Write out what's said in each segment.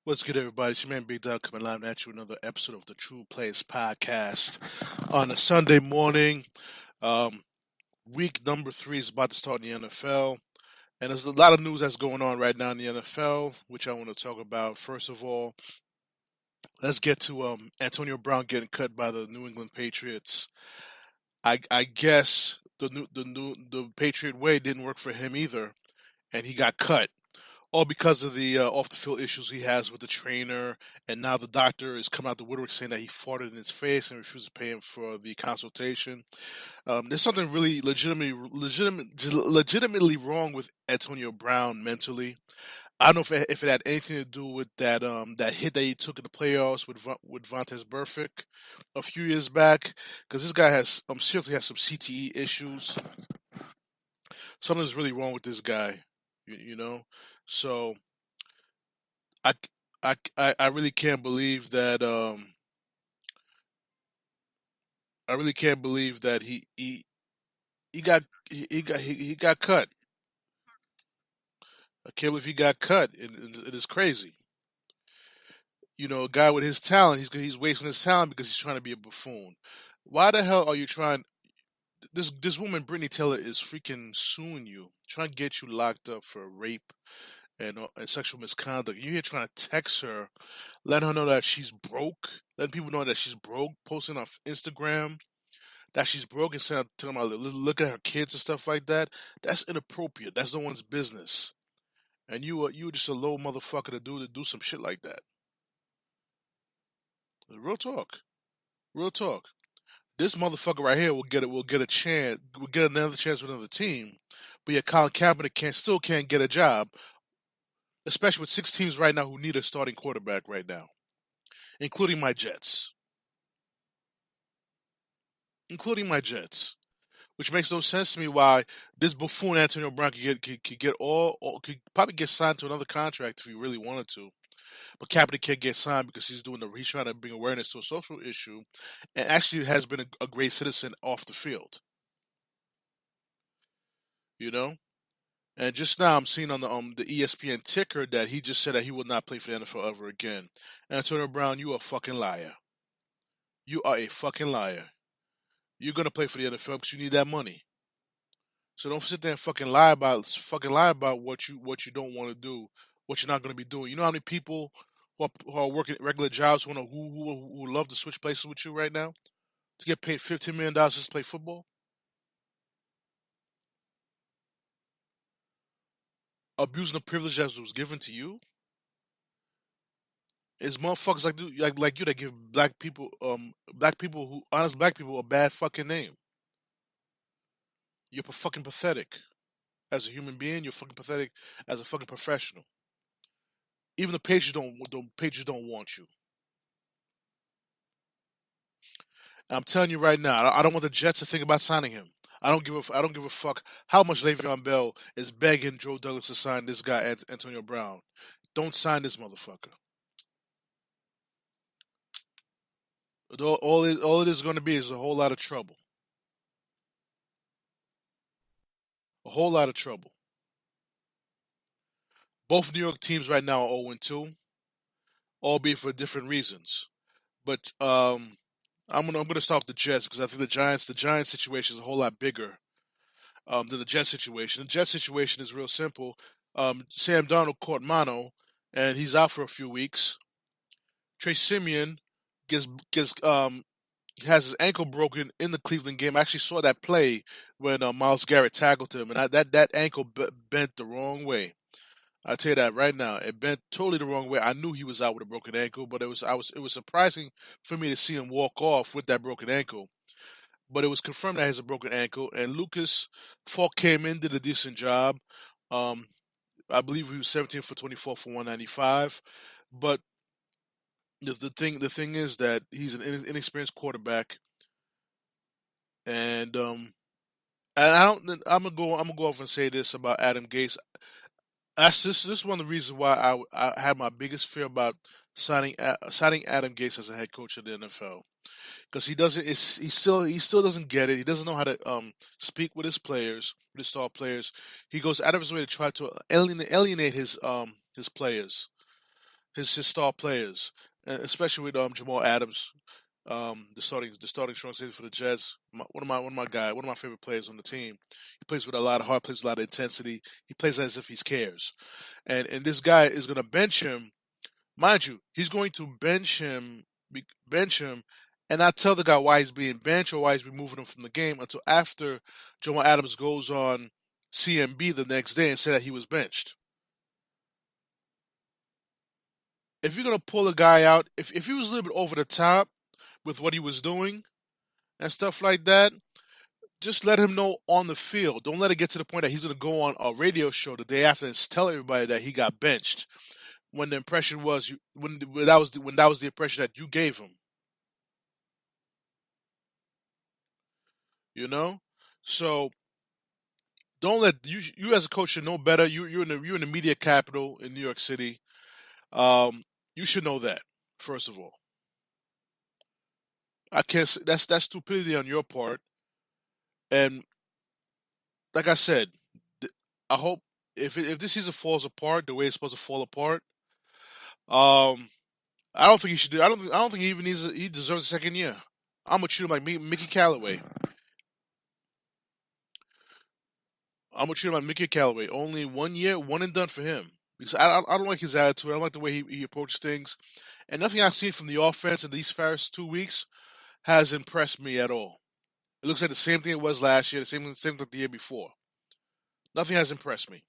What's good, everybody? It's your man Big Don coming live at you another episode of the True Players Podcast on a Sunday morning. Um, week number 3 is about to start in the NFL, and there's a lot of news that's going on right now in the NFL, which I want to talk about. First of all, let's get to Antonio Brown getting cut by the New England Patriots. I guess the Patriot way didn't work for him either, and he got cut. All because of the off the field issues he has with the trainer, and now the doctor is coming out the woodwork saying that he farted in his face and refused to pay him for the consultation. There's something really legitimately wrong with Antonio Brown mentally. I don't know if it had anything to do with that hit that he took in the playoffs with Vontaze Burfict a few years back, because this guy has seriously has some CTE issues. Something's really wrong with this guy, you know. So I, I really can't believe that I really can't believe that he got cut. I can't believe he got cut. It is crazy. A guy with his talent, he's wasting his talent because he's trying to be a buffoon. Why the hell are you trying? This woman, Brittany Taylor, is freaking suing you, trying to get you locked up for rape and sexual misconduct. You're here trying to text her, let her know that she's broke, letting people know that she's broke, posting on Instagram that she's broke and telling them, look at her kids and stuff like that. That's inappropriate. That's no one's business. And you were just a low motherfucker to do some shit like that. Real talk. Real talk. This motherfucker right here will get another chance with another team. But yet Colin Kaepernick still can't get a job, especially with 6 teams right now who need a starting quarterback right now, including my Jets. Which makes no sense to me why this buffoon Antonio Brown could probably get signed to another contract if he really wanted to. But Kaepernick can't get signed because he's trying to bring awareness to a social issue, and actually has been a great citizen off the field. You know. And just now, I'm seeing on the ESPN ticker that he just said that he will not play for the NFL ever again. Antonio Brown, you are a fucking liar. You are a fucking liar. You're gonna play for the NFL because you need that money. So don't sit there and fucking lie about what you don't want to do, what you're not gonna be doing. You know how many people who are working regular jobs who love to switch places with you right now to get paid $15 million just to play football? Abusing the privilege that was given to you? It's motherfuckers like you that give honest black people a bad fucking name. You're fucking pathetic as a human being. You're fucking pathetic as a fucking professional. Even the Patriots don't want you. And I'm telling you right now, I don't want the Jets to think about signing him. I don't give a fuck how much Le'Veon Bell is begging Joe Douglas to sign this guy, Antonio Brown. Don't sign this motherfucker. All it is going to be is a whole lot of trouble. A whole lot of trouble. Both New York teams right now are 0-2, albeit for different reasons. But I'm gonna start with the Jets because I think the Giants situation is a whole lot bigger than the Jets situation. The Jets situation is real simple. Sam Darnold caught mono, and he's out for a few weeks. Trey Simeon gets has his ankle broken in the Cleveland game. I actually saw that play when Myles Garrett tackled him, and that ankle bent the wrong way. I tell you that right now, it bent totally the wrong way. I knew he was out with a broken ankle, but it was surprising for me to see him walk off with that broken ankle. But it was confirmed that he has a broken ankle, and Lucas Falk came in, did a decent job. Um, I believe he was 17 for 24 for 195. But the thing is that he's an inexperienced quarterback, and I don't. I'm gonna go off and say this about Adam Gase. This is one of the reasons why I had my biggest fear about signing Adam Gase as a head coach of the NFL, because he still doesn't get it. He doesn't know how to speak with his star players. He goes out of his way to try to alienate his players, his star players, especially with Jamal Adams, the starting strong safety for the Jets. One of my favorite players on the team. He plays with a lot of heart, plays with a lot of intensity. He plays as if he cares, and this guy is going to bench him. Mind you, he's going to bench him, and not tell the guy why he's being benched or why he's removing him from the game until after Jamal Adams goes on CMB the next day and say that he was benched. If you're gonna pull a guy out, if he was a little bit over the top with what he was doing and stuff like that, just let him know on the field. Don't let it get to the point that he's gonna go on a radio show the day after and tell everybody that he got benched. When the impression was when that was the impression that you gave him, you know. So don't let you as a coach should know better. You're in the media capital in New York City. You should know that first of all. I can't. That's stupidity on your part. And like I said, I hope if this season falls apart the way it's supposed to fall apart, um, I don't think he should do. I don't think he even needs. He deserves a second year. I'm gonna treat him like Mickey Callaway. I'm gonna treat him like Mickey Callaway. Only 1 year, one and done for him. Because I don't like his attitude. I don't like the way he approaches things. And nothing I've seen from the offense in these first 2 weeks has impressed me at all. It looks like the same thing it was last year, the same thing the year before. Nothing has impressed me.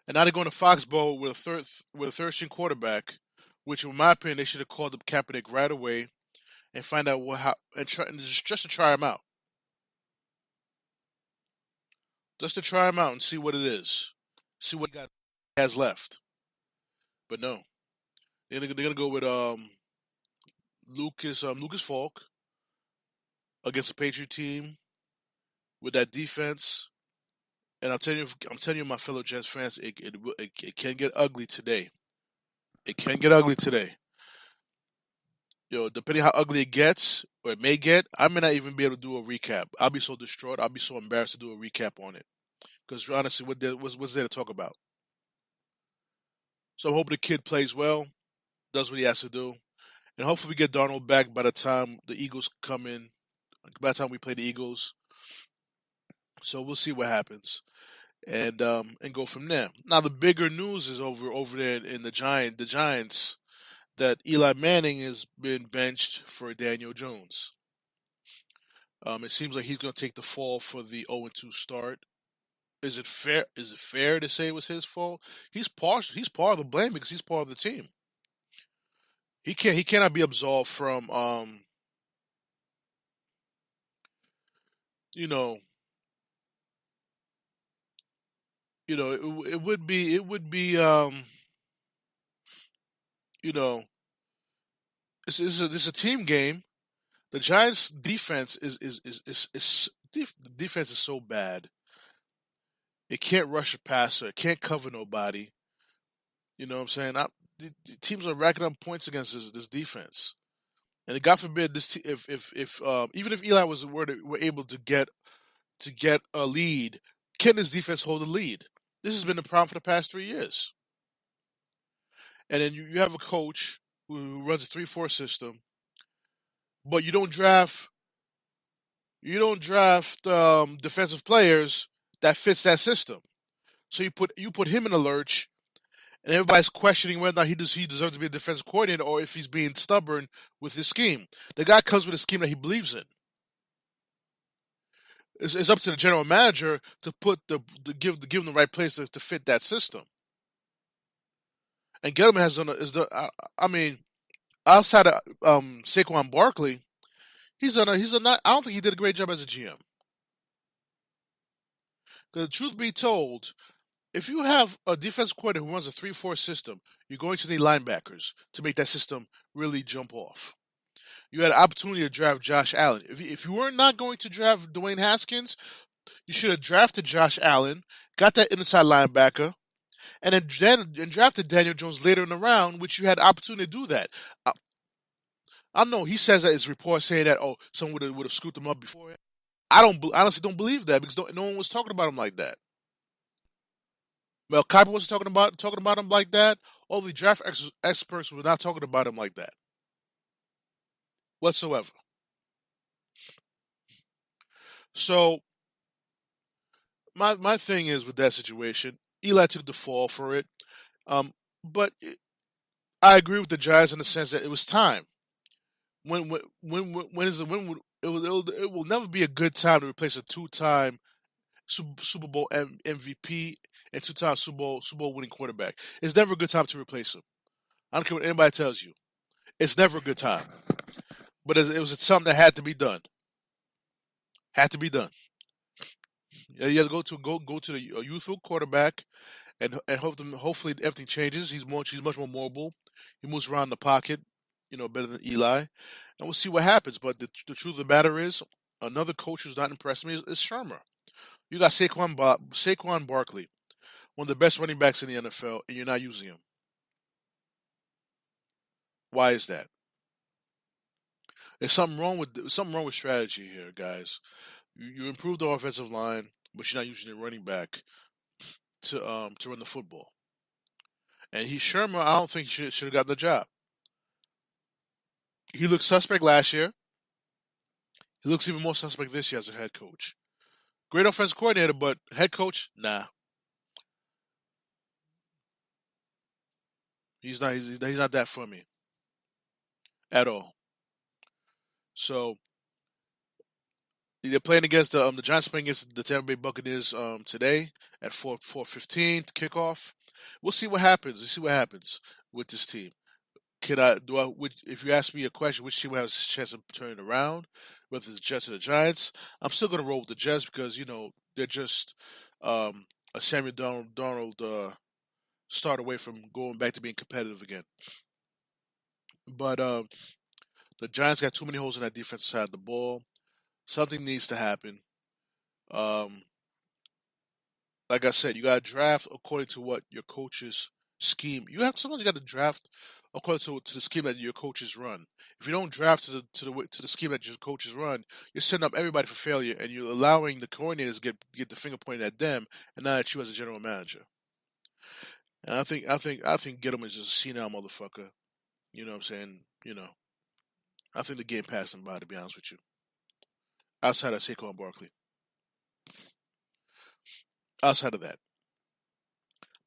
And now they're going to Foxborough with a third string quarterback, which in my opinion they should have called up Kaepernick right away and find out and just to try him out, just to try him out and see what it is, see what he has left. But no, they're gonna go with Lucas Falk against the Patriot team with that defense. And I'm telling you, my fellow Jets fans, it can get ugly today. It can get ugly today. Depending how ugly it gets, or it may get, I may not even be able to do a recap. I'll be so distraught. I'll be so embarrassed to do a recap on it. Because honestly, what's there to talk about? So I'm hoping the kid plays well, does what he has to do, and hopefully we get Darnold back by the time the Eagles come in. By the time we play the Eagles, so we'll see what happens, and go from there. Now the bigger news is over there in the Giants that Eli Manning has been benched for Daniel Jones. It seems like he's going to take the fall for the 0-2 start. Is it fair? Is it fair to say it was his fault? He's partial. He's part of the blame because he's part of the team. He cannot be absolved from you know it would be you know this is a team game. The Giants defense the defense is so bad. It can't rush a passer. It can't cover nobody. You know what I'm saying? The teams are racking up points against this defense. And God forbid if even if Eli were able to get a lead, can this defense hold a lead? This has been the problem for the past 3 years. And then you have a coach who runs a 3-4 system, but you don't draft defensive players that fits that system. So you put him in a lurch, and everybody's questioning whether or not he deserves to be a defensive coordinator or if he's being stubborn with his scheme. The guy comes with a scheme that he believes in. It's up to the general manager to give him the right place to fit that system. And Gettleman has done I mean, outside of Saquon Barkley, he's done not. I don't think he did a great job as a GM. Because the truth be told, if you have a defense coordinator who runs a 3-4 system, you're going to need linebackers to make that system really jump off. You had an opportunity to draft Josh Allen. If you were not going to draft Dwayne Haskins, you should have drafted Josh Allen, got that inside linebacker, and then drafted Daniel Jones later in the round, which you had the opportunity to do that. I know he says that his report saying that someone would have scooped him up before. Honestly don't believe that because no one was talking about him like that. Well, Kuiper wasn't talking about him like that. All the experts were not talking about him like that whatsoever. So my thing is with that situation, Eli took the fall for it. Um, but I agree with the Giants in the sense that it was time. When is the when would it will never be a good time to replace a two-time Super Bowl MVP and two-time Super Bowl winning quarterback. It's never a good time to replace him. I don't care what anybody tells you. It's never a good time. But it was something that had to be done. Had to be done. You have to go to the a youthful quarterback and hopefully everything changes. He's much more mobile. He moves around the pocket, better than Eli, and we'll see what happens. But the truth of the matter is, another coach who's not impressed me is Shermer. You got Saquon Barkley, one of the best running backs in the NFL, and you're not using him. Why is that? There's something wrong with strategy here, guys. You improve the offensive line, but you're not using the running back to run the football. And Shermer, I don't think he should have gotten the job. He looked suspect last year. He looks even more suspect this year as a head coach. Great offense coordinator, but head coach, nah. He's not that for me at all. So they're playing against the Giants playing against the Tampa Bay Buccaneers today at 4:15 kickoff. We'll see what happens. We'll see what happens with this team. If you ask me a question, which team has a chance of turning around, whether it's the Jets or the Giants, I'm still going to roll with the Jets because they're just a Samuel Donald start away from going back to being competitive again. But the Giants got too many holes in that defensive side of the ball. Something needs to happen. Um, like I said, you got to draft according to what your coaches scheme. Sometimes you got to draft according to the scheme that your coaches run. If you don't draft to the scheme that your coaches run, you're setting up everybody for failure, and you're allowing the coordinators to get the finger pointed at them, and not at you as a general manager. And I think Gettleman is just a senile motherfucker. You know what I'm saying? I think the game passed him by, to be honest with you. Outside of Saquon Barkley. Outside of that.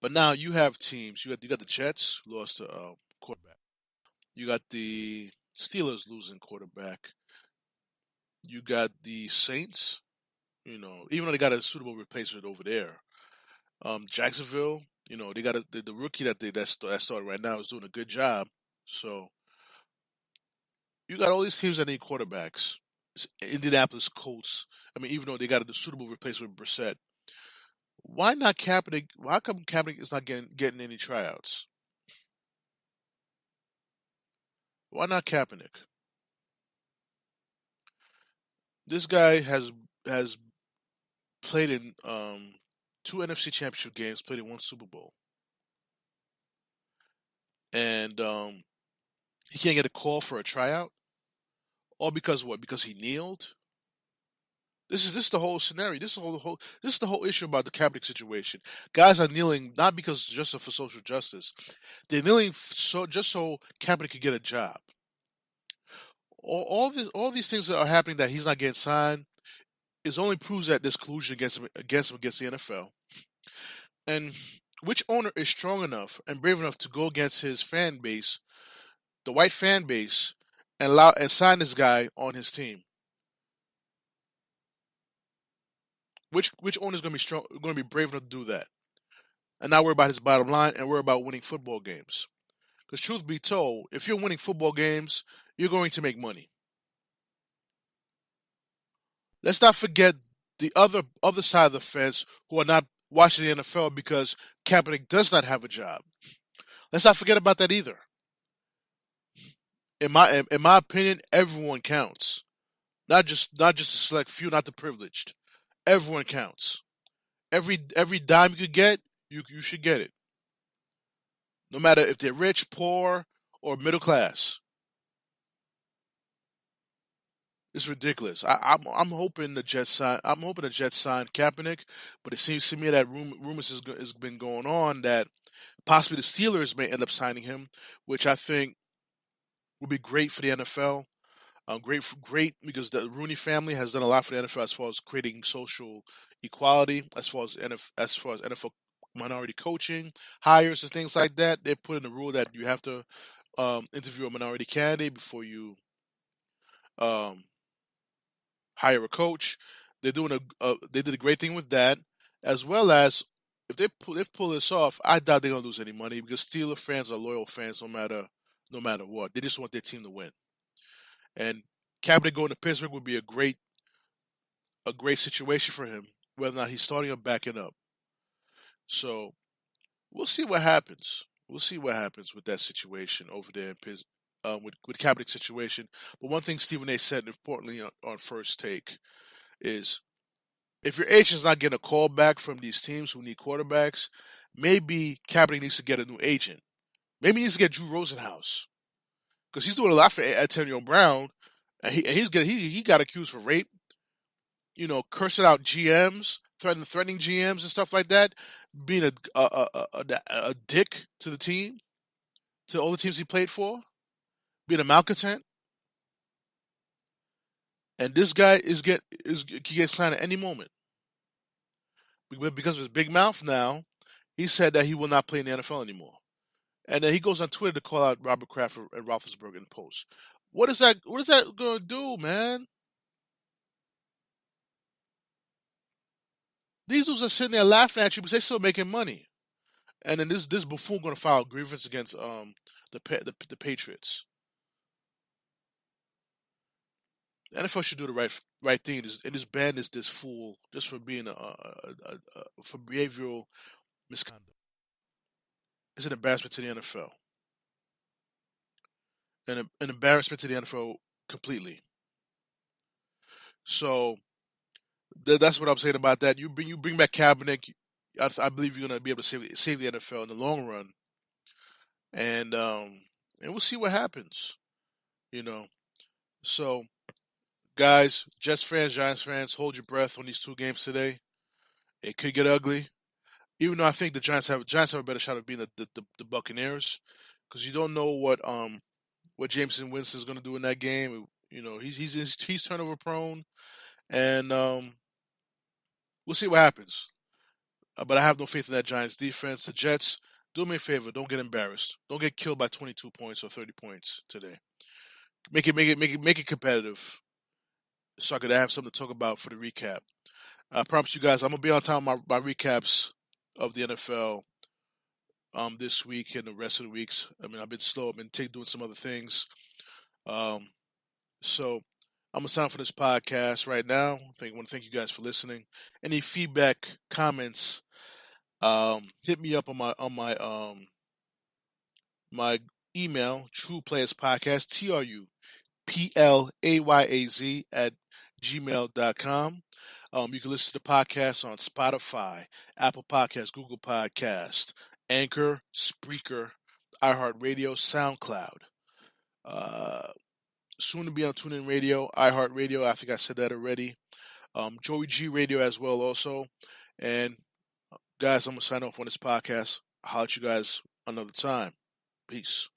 But now you have teams. You got the Jets who lost a quarterback. You got the Steelers losing quarterback. You got the Saints. Even though they got a suitable replacement over there. Jacksonville. They got the rookie that started right now is doing a good job. So you got all these teams that need quarterbacks. Indianapolis Colts. I mean, even though they got a suitable replacement with Brissett, why not Kaepernick? Why come Kaepernick is not getting any tryouts? Why not Kaepernick? This guy has played in two NFC Championship games, played in one Super Bowl, and he can't get a call for a tryout. All because what? Because he kneeled. This is the whole scenario. This is the whole issue about the Kaepernick situation. Guys are kneeling not because just for social justice. They're kneeling just so Kaepernick could get a job. All these things that are happening that he's not getting signed is only proves that there's collusion against the NFL. And which owner is strong enough and brave enough to go against his fan base, the white fan base, and sign this guy on his team? Which owner is going to be strong, going to be brave enough to do that, and not worry about his bottom line and worry about winning football games? Because truth be told, if you're winning football games, you're going to make money. Let's not forget the other side of the fence who are not watching the NFL because Kaepernick does not have a job. Let's not forget about that either. In my opinion, everyone counts. Not just a select few, not the privileged. Everyone counts. Every dime you could get, you should get it. No matter if they're rich, poor, or middle class. It's ridiculous. I'm hoping the Jets sign. I'm hoping the Jets sign Kaepernick, but it seems to me that rumors has been going on that possibly the Steelers may end up signing him, which I think would be great for the NFL. Great because the Rooney family has done a lot for the NFL as far as creating social equality, as far as NFL minority coaching, hires and things like that. They put in a rule that you have to interview a minority candidate before you um, hire a coach. They did a great thing with that, as well as if pull this off, I doubt they're gonna lose any money because Steeler fans are loyal fans no matter what. They just want their team to win. And Kaepernick going to Pittsburgh would be a great situation for him, whether or not he's starting or backing up. So we'll see what happens. We'll see what happens with that situation over there in Pittsburgh. With Kaepernick's situation, but one thing Stephen A. said, importantly on First Take, is if your agent's not getting a call back from these teams who need quarterbacks, maybe Kaepernick needs to get a new agent. Maybe he needs to get Drew Rosenhaus because he's doing a lot for Antonio Brown, and he got accused for rape. Cursing out GMs, threatening GMs and stuff like that, being a dick to the team, to all the teams he played for, being a malcontent. And this guy he gets signed at any moment because of his big mouth. Now he said that he will not play in the NFL anymore, and then he goes on Twitter to call out Robert Kraft and Roethlisberger in posts. What is that? What is that going to do, man? These dudes are sitting there laughing at you because they're still making money, and then this buffoon going to file a grievance against the Patriots. The NFL should do the right thing and just ban this fool just for being for behavioral misconduct. It's an embarrassment to the NFL, and an embarrassment to the NFL completely. So that's what I'm saying about that. You bring back Kaepernick, I believe you're going to be able to save the NFL in the long run, and we'll see what happens. You know, so guys, Jets fans, Giants fans, hold your breath on these two games today. It could get ugly. Even though I think the Giants have a better shot of being the Buccaneers, because you don't know what Jameson Winston is going to do in that game. He's turnover prone, and we'll see what happens. But I have no faith in that Giants defense. The Jets, do me a favor, don't get embarrassed. Don't get killed by 22 points or 30 points today. Make it competitive, so I could have something to talk about for the recap. I promise you guys, I'm gonna be on time with my recaps of the NFL this week and the rest of the weeks. I mean, I've been slow. I've been doing some other things. Um, so I'm gonna sign up for this podcast right now. I want to thank you guys for listening. Any feedback, comments, hit me up on my email, True Players Podcast, TRUPLAYAZ at gmail.com. You can listen to the podcast on Spotify, Apple Podcasts, Google Podcast, Anchor, Spreaker, iHeartRadio, SoundCloud. Soon to be on TuneIn Radio, iHeartRadio. I think I said that already. Joey G Radio as well, also. And guys, I'm gonna sign off on this podcast. I'll holler at you guys another time. Peace.